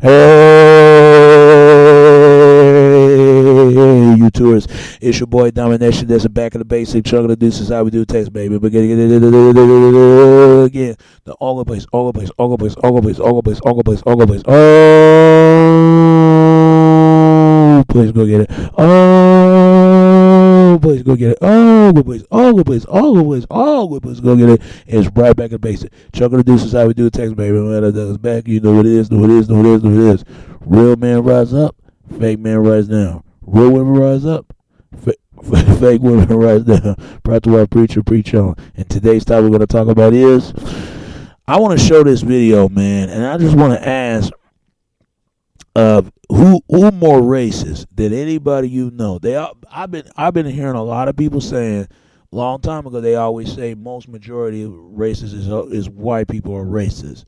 Hey, you tourists. It's your boy Domination. That's a back of the basic chunk of the deuces. How we do text, baby. But again, the all place, all place, all place, all place, all place, all place, all place, oh, please go get it. Oh, please go get it. Oh, please, all place, all place, all place, go get it. It's right back at basic. Chunk of the deuces. How we do text, baby. When that does back, you know what it is, know what it is, know what it is, know what it is. Real men rise up, fake men rise down. Real women rise up, fake women rise down. Brought to our preacher, preach on. And today's topic we're going to talk about is, I want to show this video, man, and I just want to ask, who more racist than anybody you know? I've been hearing a lot of people saying, long time ago, they always say most majority of racists is white people are racist.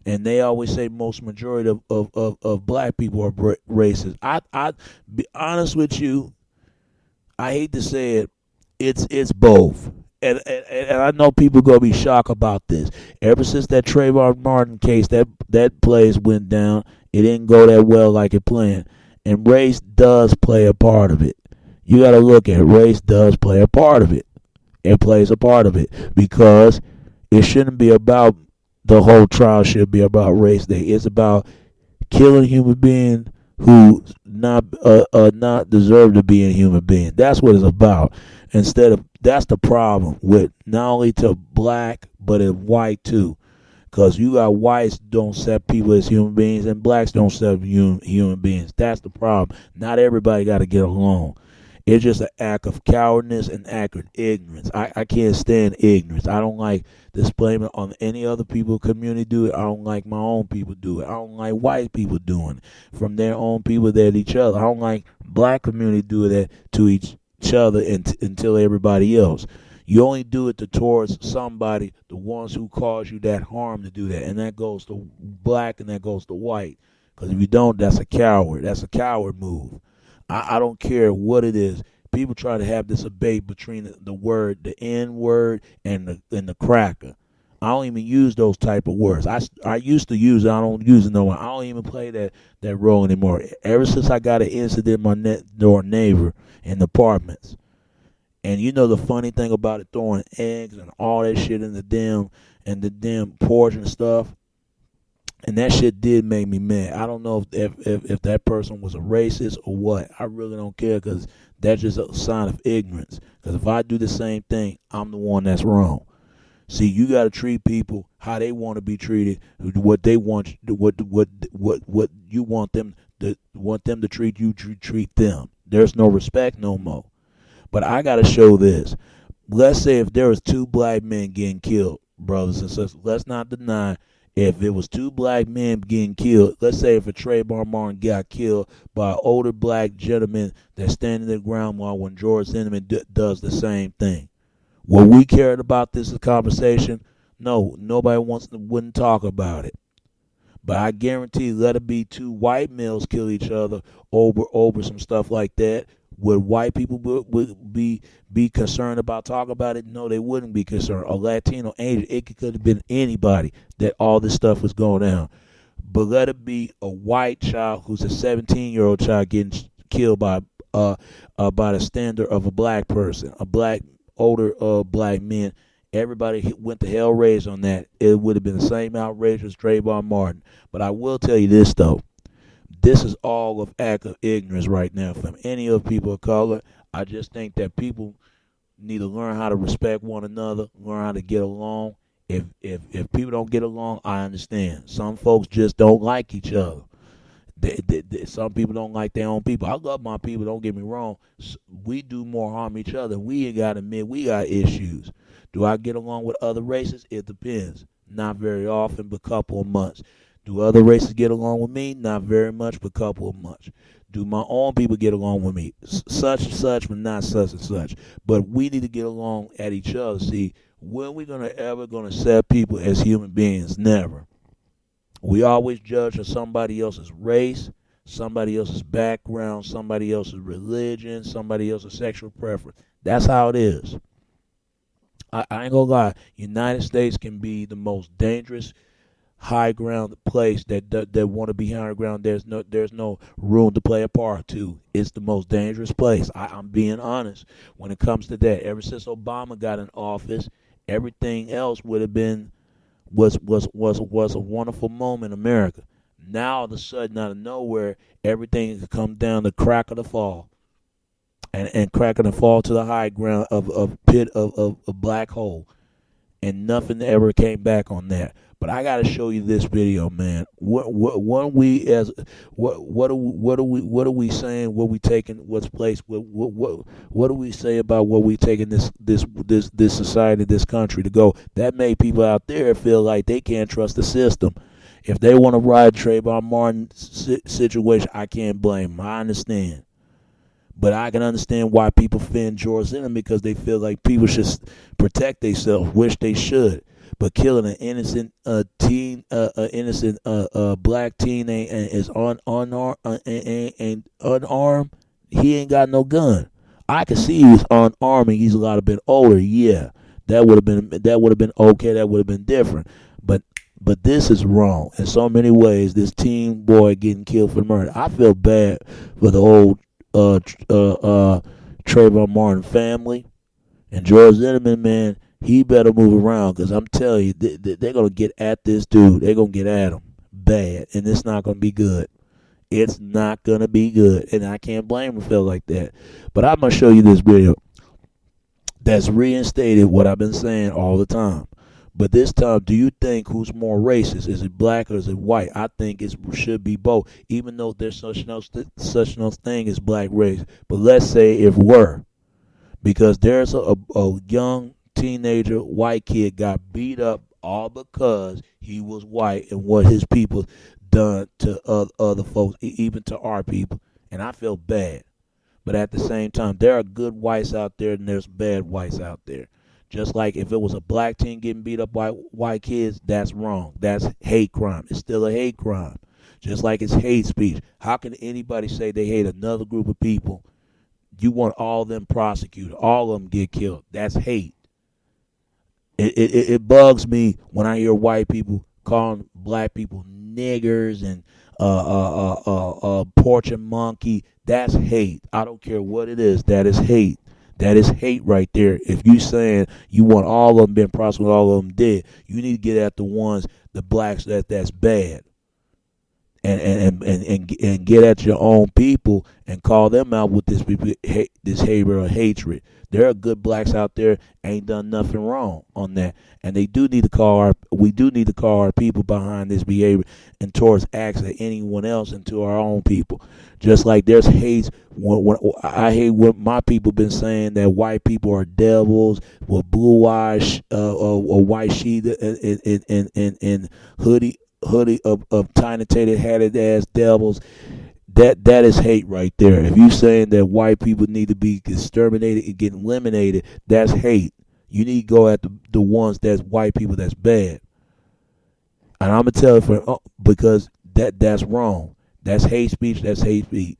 And they always say most majority of black people are racist. I be honest with you, I hate to say it, it's both. And I know people gonna be shocked about this. Ever since that Trayvon Martin case, that plays went down, it didn't go that well like it planned. And race does play a part of it. You gotta look at it. Race does play a part of it. It plays a part of it because it shouldn't be about, the whole trial should be about race day. It's about killing human beings who not deserve to be a human being. That's what it's about. That's the problem with not only to black but in white too, because you got whites don't accept people as human beings and blacks don't accept human beings. That's the problem. Not everybody got to get along. It's just an act of cowardness and act of ignorance. I can't stand ignorance. I don't like displaying it on any other people community do it. I don't like my own people do it. I don't like white people doing it from their own people at each other. I don't like black community do that to each other until everybody else. You only do it towards somebody, the ones who cause you that harm to do that. And that goes to black and that goes to white. Because if you don't, that's a coward. That's a coward move. I don't care what it is. People try to have this debate between the word, the N word, and the cracker. I don't even use those type of words. I used to use it. I don't use it no more. I don't even play that role anymore. Ever since I got an incident with my next door neighbor in the apartments. And you know the funny thing about it, throwing eggs and all that shit in the damn porch and stuff. And that shit did make me mad. I don't know if that person was a racist or what. I really don't care because that's just a sign of ignorance. Because if I do the same thing, I'm the one that's wrong. See, you got to treat people how they want to be treated, what they want, what you want them to treat you, treat them. There's no respect no more. But I got to show this. Let's say if there was two black men getting killed, brothers and sisters, let's not deny. If it was two black men getting killed, let's say if a Trayvon Martin got killed by an older black gentleman that's standing their ground while when George Zimmerman does the same thing. What we cared about this conversation? No, nobody wouldn't talk about it. But I guarantee, let it be two white males kill each other over some stuff like that. Would white people would be concerned about talking about it? No, they wouldn't be concerned. A Latino, Asian, it could have been anybody that all this stuff was going down. But let it be a white child who's a 17-year-old child getting killed by the standard of a black person, a black older black man. Everybody went to hell raised on that. It would have been the same outrage as Trayvon Martin. But I will tell you this though. This is all of act of ignorance right now from any of people of color. I just think that people need to learn how to respect one another, learn how to get along. If people don't get along, I understand. Some folks just don't like each other. Some people don't like their own people. I love my people, don't get me wrong. We do more harm each other. We ain't got to admit we got issues. Do I get along with other races? It depends. Not very often, but a couple of months. Do other races get along with me? Not very much, but a couple of months. Do my own people get along with me? Such and such, but not such and such. But we need to get along at each other. See, when we ever gonna accept people as human beings? Never. We always judge on somebody else's race, somebody else's background, somebody else's religion, somebody else's sexual preference. That's how it is. I ain't gonna lie. United States can be the most dangerous high ground place that want to be high ground. There's no room to play a part to. It's the most dangerous place. I'm being honest when it comes to that. Ever since Obama got in office, everything else would have been was a wonderful moment in America. Now all of a sudden, out of nowhere, everything can come down the crack of the fall, and cracking the fall to the high ground of pit of a black hole, and nothing ever came back on that. But I got to show you this video, man. What are we saying? What we taking? What's place? What do we say about what we taking this society, this country to go? That made people out there feel like they can't trust the system. If they want to ride Trayvon Martin situation, I can't blame them. I understand. But I can understand why people defend George Zimmerman, because they feel like people should protect themselves, which they should. But killing an innocent black teen is unarmed. He ain't got no gun. I can see he was unarmed and he's a lot bit older. Yeah, that would have been okay. That would have been different. But this is wrong in so many ways. This teen boy getting killed for murder. I feel bad for the old Trayvon Martin family, and George Zimmerman, man, he better move around, because I'm telling you, they're going to get at this dude. They're going to get at him bad, and it's not going to be good. It's not going to be good, and I can't blame him for feeling like that. But I'm going to show you this video that's reinstated what I've been saying all the time. But this time, do you think who's more racist? Is it black or is it white? I think it should be both, even though there's such no thing as black race. But let's say if were, because there's a young teenager white kid got beat up all because he was white and what his people done to other folks, even to our people. And I feel bad. But at the same time, there are good whites out there and there's bad whites out there. Just like if it was a black teen getting beat up by white kids, that's wrong. That's hate crime. It's still a hate crime. Just like it's hate speech. How can anybody say they hate another group of people? You want all of them prosecuted, all of them get killed. That's hate. It bugs me when I hear white people calling black people niggers and porch and monkey. That's hate. I don't care what it is. That is hate. That is hate right there. If you saying you want all of them being prosecuted, all of them dead, you need to get at the ones, the blacks that's bad, and get at your own people and call them out with this behavior of hatred. There are good blacks out there ain't done nothing wrong on that, and we do need to call our people behind this behavior and towards acts of anyone else and to our own people. Just like there's hate. When I hate what my people been saying, that white people are devils with blue eyes, or white sheet and hoodie of tiny tated hatted ass devils. That is hate right there. If you saying that white people need to be exterminated and get eliminated, that's hate. You need to go at the ones that's white people that's bad. And I'm gonna tell you because that's wrong. That's hate speech. That's hate speech.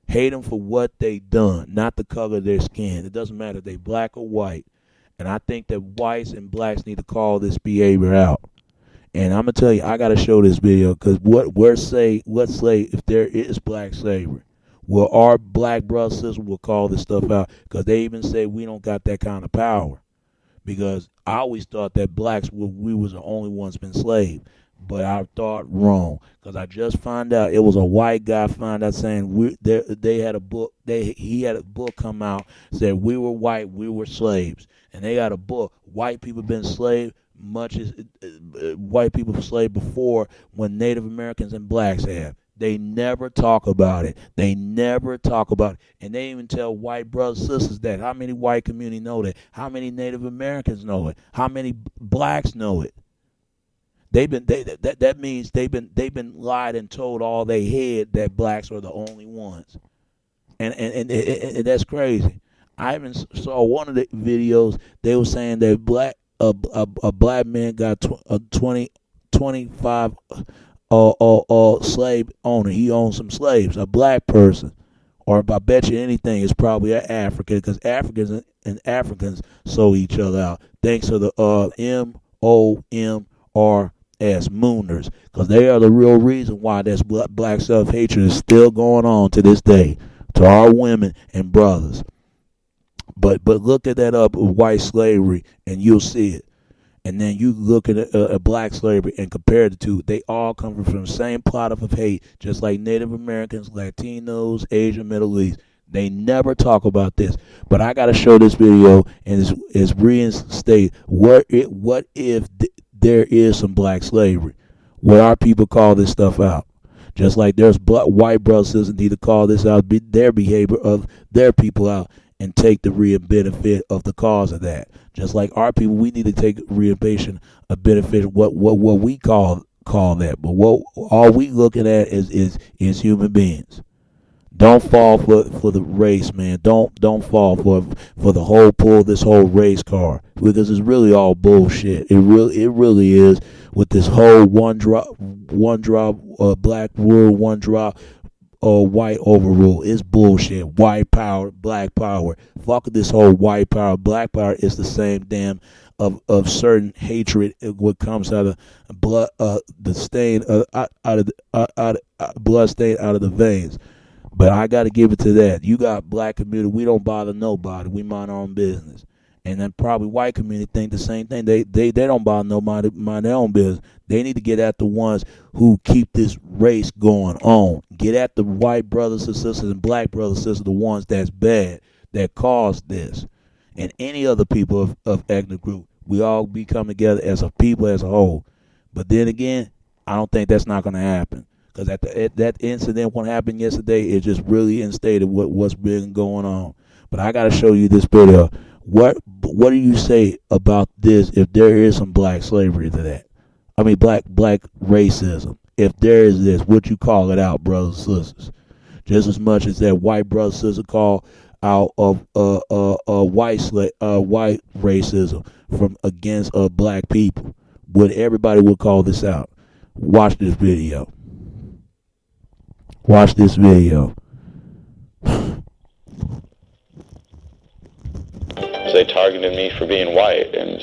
Hate them for what they done, not the color of their skin. It doesn't matter if they black or white. And I think that whites and blacks need to call this behavior out. And I'm gonna tell you, I gotta show this video, because let's say if there is black slavery, well, our black brothers and sisters will call this stuff out, because they even say we don't got that kind of power. Because I always thought that blacks we was the only ones been enslaved. But I thought wrong, because I just found out it was a white guy found out saying they had a book. He had a book come out, said we were white, we were slaves, and they got a book. White people been enslaved much as white people were enslaved before, when Native Americans and blacks have. They never talk about it. They never talk about it, and they even tell white brothers and sisters that. How many white community know that? How many Native Americans know it? How many blacks know it? That means they've been lied and told all they had that blacks are the only ones, and that's crazy. I even saw one of the videos. They were saying that a black man got 25 slave owner. He owns some slaves. A black person, or I bet you anything, is probably an African, because Africans and Africans sold each other out. Thanks to the MOMR as Mooners, because they are the real reason why this black self-hatred is still going on to this day, to our women and brothers. But look at that up with white slavery, and you'll see it. And then you look at black slavery and compare the two. They all come from the same plot of hate, just like Native Americans, Latinos, Asian, Middle East. They never talk about this. But I got to show this video and it's reinstate what if there is some black slavery. What our people call this stuff out. Just like there's white brothers and sisters need to call this out, their behavior of their people out, and take the real benefit of the cause of that. Just like our people, we need to take real benefit of what we call that. But what all we looking at is human beings. Don't fall for the race, man. Don't fall for the whole pull this whole race card, because it's really all bullshit. It really is, with this whole one drop black rule, one drop white overrule. It's bullshit. White power, black power. Fuck this whole white power, black power. Is the same damn of certain hatred. What comes out of blood, the stain blood stain out of the veins. But I got to give it to that. You got black community. We don't bother nobody. We mind our own business. And then probably white community think the same thing. They don't bother nobody, mind their own business. They need to get at the ones who keep this race going on. Get at the white brothers and sisters and black brothers and sisters, the ones that's bad, that caused this. And any other people of ethnic group. We all be coming together as a people, as a whole. But then again, I don't think that's not going to happen. Because that incident, what happened yesterday, it just really instated what's been going on. But I got to show you this video. What do you say about this if there is some black slavery to that? I mean, black racism. If there is this, would you call it out, brothers and sisters? Just as much as that white brother sister call out of white racism from against black people. Would everybody would call this out? Watch this video. Watch this video. They targeted me for being white, and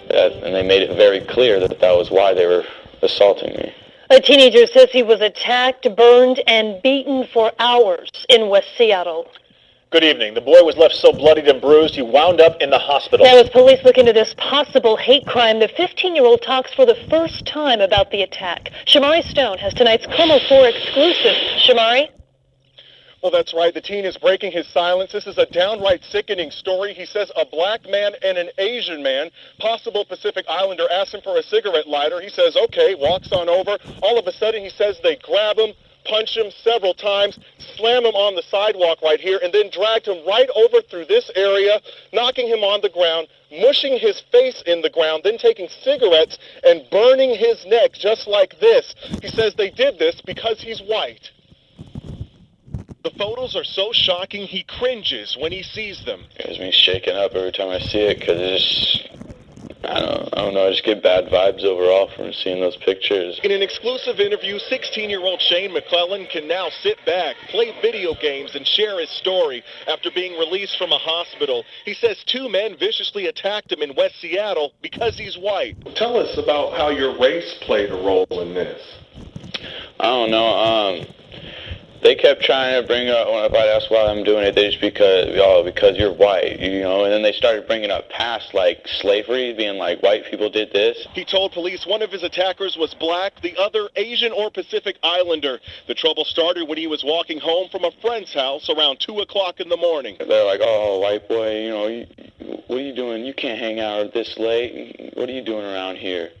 they made it very clear that was why they were assaulting me. A teenager says he was attacked, burned, and beaten for hours in West Seattle. Good evening. The boy was left so bloodied and bruised, he wound up in the hospital. Now, as police look into this possible hate crime, the 15-year-old talks for the first time about the attack. Shamari Stone has tonight's KOMO 4 exclusive. Shamari? Well, that's right. The teen is breaking his silence. This is a downright sickening story. He says a black man and an Asian man, possible Pacific Islander, asked him for a cigarette lighter. He says, okay, walks on over. All of a sudden, he says they grab him, punch him several times, slam him on the sidewalk right here, and then dragged him right over through this area, knocking him on the ground, mushing his face in the ground, then taking cigarettes and burning his neck just like this. He says they did this because he's white. The photos are so shocking, he cringes when he sees them. It has me shaken up every time I see it, because it's I don't know, I just get bad vibes overall from seeing those pictures. In an exclusive interview, 16-year-old Shane McClellan can now sit back, play video games, and share his story after being released from a hospital. He says 2 men viciously attacked him in West Seattle because he's white. Tell us about how your race played a role in this. I don't know, they kept trying to bring up, if I'd ask why I'm doing it, they just because you're white, you know, and then they started bringing up past, like, slavery, being like, white people did this. He told police one of his attackers was black, the other Asian or Pacific Islander. The trouble started when he was walking home from a friend's house around 2 o'clock in the morning. They're like, oh, white boy, you know, what are you doing? You can't hang out this late. What are you doing around here?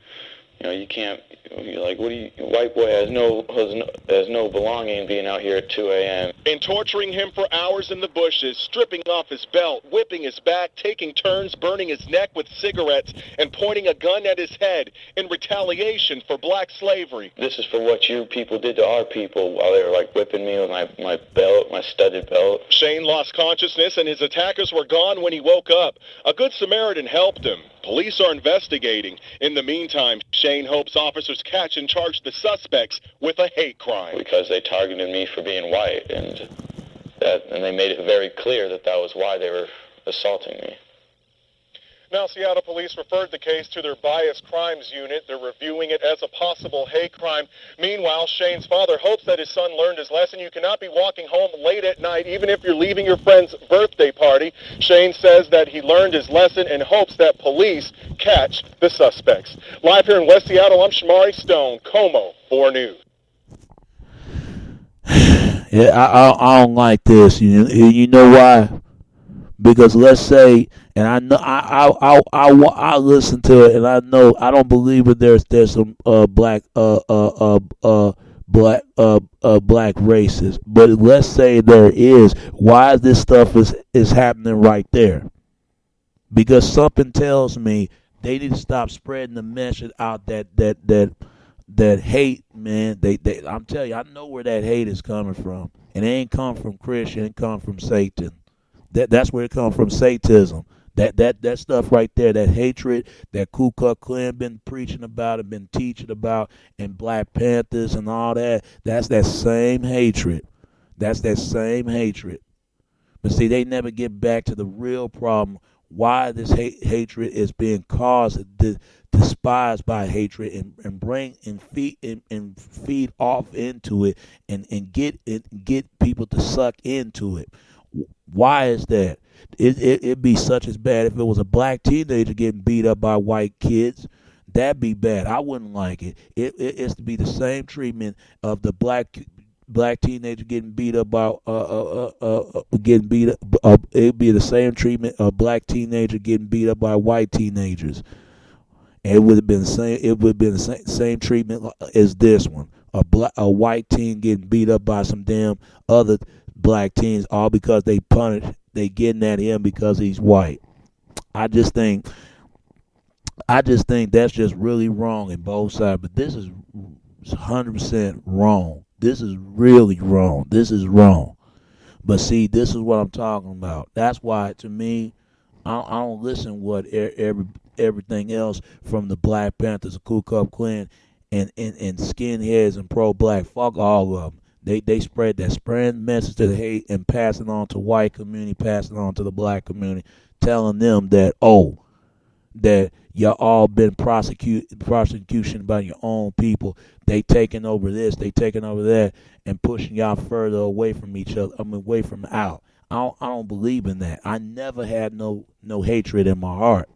You know, you can't, like, white boy has no belonging being out here at 2 a.m. And torturing him for hours in the bushes, stripping off his belt, whipping his back, taking turns, burning his neck with cigarettes, and pointing a gun at his head in retaliation for black slavery. This is for what you people did to our people while they were, like, whipping me with my belt, my studded belt. Shane lost consciousness and his attackers were gone when he woke up. A good Samaritan helped him. Police are investigating. In the meantime, Shane hopes officers catch and charge the suspects with a hate crime. Because they targeted me for being white, and they made it very clear that was why they were assaulting me. Now, Seattle police referred the case to their bias crimes unit. They're reviewing it as a possible hate crime. Meanwhile, Shane's father hopes that his son learned his lesson. You cannot be walking home late at night, even if you're leaving your friend's birthday party. Shane says that he learned his lesson and hopes that police catch the suspects. Live here in West Seattle, I'm Shamari Stone, KOMO 4 News. Yeah, I don't like this. You know why? Because let's say, and I know I listen to it, and I know I don't believe that there's some black races, but let's say there is. Why this stuff is happening right there? Because something tells me they need to stop spreading the message out that hate, man. I'm telling you, I know where that hate is coming from, and it ain't come from Christian, it come from Satan. That's where it comes from, Satanism. That stuff right there, that hatred that Ku Klux Klan been preaching about and been teaching about, and Black Panthers and all that. That's that same hatred. That's that same hatred. But see, they never get back to the real problem. Why this hatred is being caused, despised by hatred, and bring and feed off into it, and get people to suck into it. Why is that? It'd be such as bad if it was a black teenager getting beat up by white kids. That'd be bad. I wouldn't like it. It's to be the same treatment of the black teenager getting beat up by getting beat up. It'd be the same treatment of black teenager getting beat up by white teenagers. And it would have been the same. It would have been the same treatment as this one. A white teen getting beat up by some damn other black teens, all because they getting at him because he's white. I just think that's just really wrong in both sides. But this is 100% wrong. This is really wrong. This is wrong. But see, this is what I'm talking about. That's why, to me, I don't listen what everything else from the Black Panthers, the Ku Klux Klan, and skinheads and pro-black. Fuck all of them. They spread message to the hate and pass it on to white community, pass it on to the black community, telling them that y'all all been prosecution by your own people. They taking over this, they taking over that, and pushing y'all further away from each other. Away from out. I don't believe in that. I never had no hatred in my heart.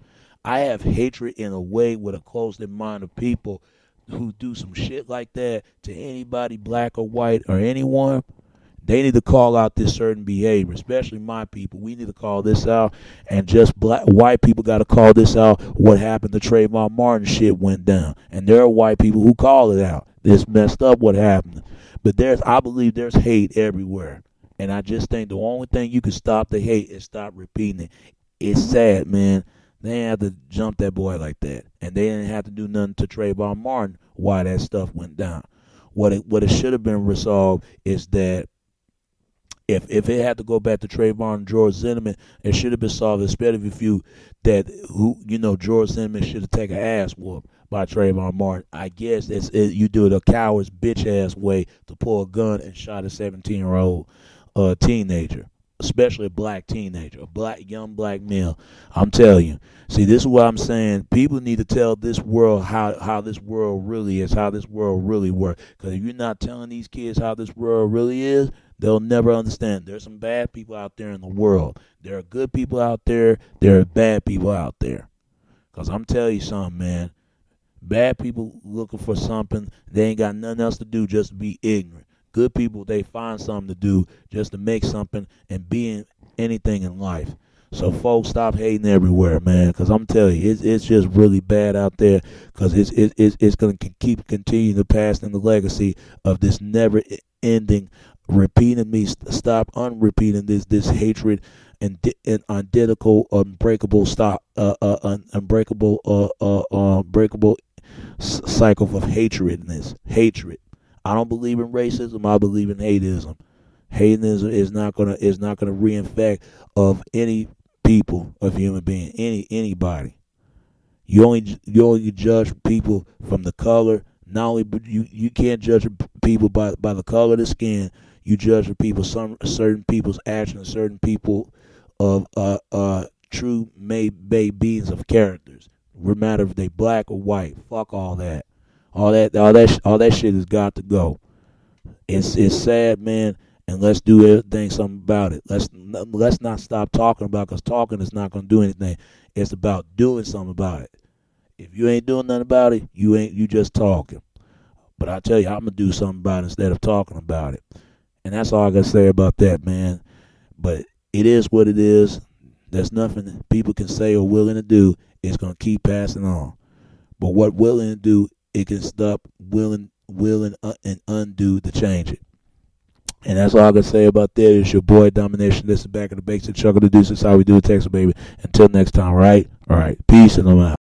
I have hatred in a way with a closed-in mind of people who do some shit like that to anybody, black or white or anyone. They need to call out this certain behavior, especially my people. We need to call this out, and just white people got to call this out. What happened to Trayvon Martin shit went down, and there are white people who call it out. This messed up what happened, but I believe there's hate everywhere, and I just think the only thing you can stop the hate is stop repeating it. It's sad, man. They didn't have to jump that boy like that, and they didn't have to do nothing to Trayvon Martin why that stuff went down. What it should have been resolved is that if it had to go back to Trayvon and George Zimmerman, it should have been solved. Especially if George Zimmerman should have taken an ass whoop by Trayvon Martin. I guess you do it a coward's bitch ass way to pull a gun and shot a 17-year-old teenager. Especially a black teenager, young black male. I'm telling you. See, this is what I'm saying. People need to tell this world how this world really is, how this world really works. Because if you're not telling these kids how this world really is, they'll never understand. There's some bad people out there in the world. There are good people out there. There are bad people out there. Because I'm telling you something, man. Bad people looking for something. They ain't got nothing else to do just to be ignorant. Good people, they find something to do just to make something and be anything in life. So folks, stop hating everywhere, man, because I'm telling you, it's just really bad out there, because it's going to continue to pass in the legacy of this never-ending stop unrepeating this hatred and identical, unbreakable cycle of hatred. I don't believe in racism. I believe in hateism. Hateism is not gonna reinfect of any people, of human being, anybody. You only judge people from the color. Not only you can't judge people by the color of the skin. You judge people certain people's actions, certain people of true made beings of characters. No matter if they black or white. Fuck all that. All that shit has got to go. It's sad, man, and let's do everything something about it. Let's not stop talking about it, because talking is not going to do anything. It's about doing something about it. If you ain't doing nothing about it, you just talking. But I tell you, I'm gonna do something about it instead of talking about it. And that's all I gotta say about that, man. But it is what it is. There's nothing people can say or willing to do. It's gonna keep passing on. But what willing to do, it can stop willing and undo to change it. And that's all I can say about that. It's your boy Domination. This is Back in the Basics. Chuck of the Deuce. That's how we do it, Texas, baby. Until next time, right? All right. Peace, and I'm out.